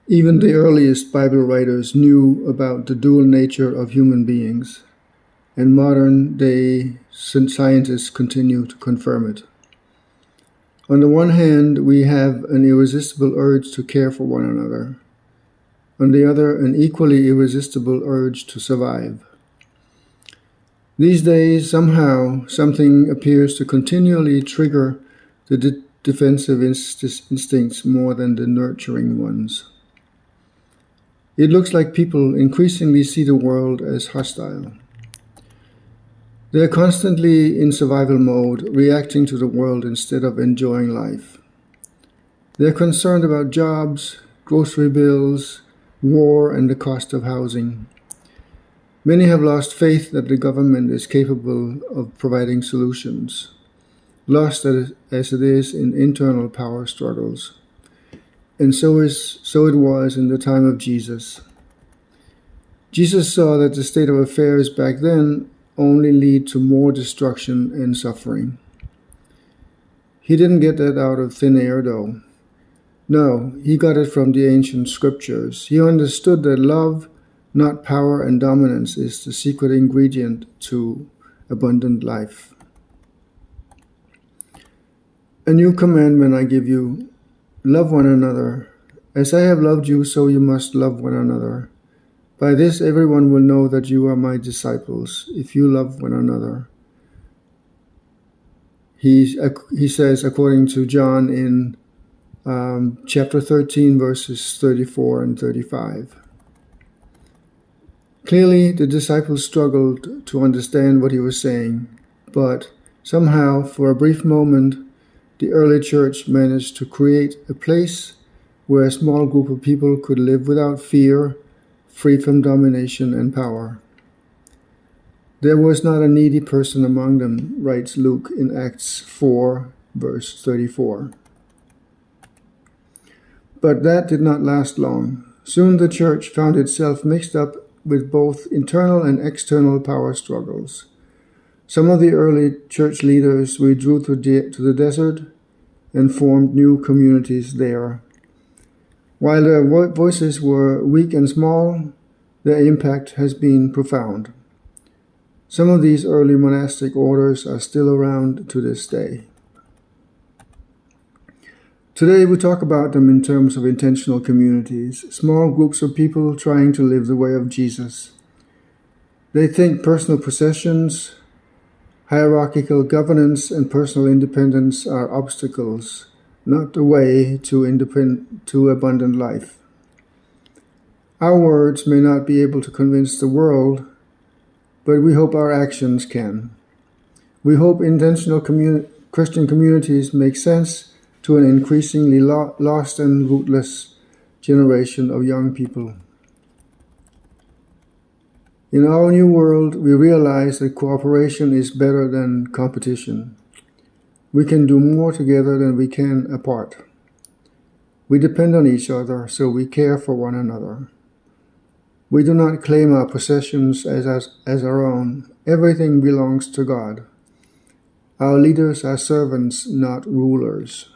Even the earliest Bible writers knew about the dual nature of human beings, and modern-day scientists continue to confirm it. On the one hand, we have an irresistible urge to care for one another. On the other, an equally irresistible urge to survive. These days, somehow, something appears to continually trigger the defensive instincts more than the nurturing ones. It looks like people increasingly see the world as hostile. They're constantly in survival mode, reacting to the world instead of enjoying life. They're concerned about jobs, grocery bills, war, and the cost of housing. Many have lost faith that the government is capable of providing solutions, lost as it is in internal power struggles. And so it was in the time of Jesus. Jesus saw that the state of affairs back then only lead to more destruction and suffering. He didn't get that out of thin air, though. No, he got it from the ancient scriptures. He understood that love, not power and dominance, is the secret ingredient to abundant life. A new commandment I give you: love one another. As I have loved you, so you must love one another. By this everyone will know that you are my disciples, if you love one another. He says, according to John in chapter 13, verses 34 and 35. Clearly, the disciples struggled to understand what he was saying, but somehow, for a brief moment, the early church managed to create a place where a small group of people could live without fear, free from domination and power. There was not a needy person among them, writes Luke in Acts 4, verse 34. But that did not last long. Soon the church found itself mixed up with both internal and external power struggles. Some of the early church leaders withdrew to the desert and formed new communities there. While their voices were weak and small, their impact has been profound. Some of these early monastic orders are still around to this day. Today we talk about them in terms of intentional communities, small groups of people trying to live the way of Jesus. They think personal possessions, hierarchical governance, and personal independence are obstacles, not the way to abundant life. Our words may not be able to convince the world, but we hope our actions can. We hope intentional Christian communities make sense to an increasingly lost and rootless generation of young people. In our new world, we realize that cooperation is better than competition. We can do more together than we can apart. We depend on each other, so we care for one another. We do not claim our possessions as our own. Everything belongs to God. Our leaders are servants, not rulers.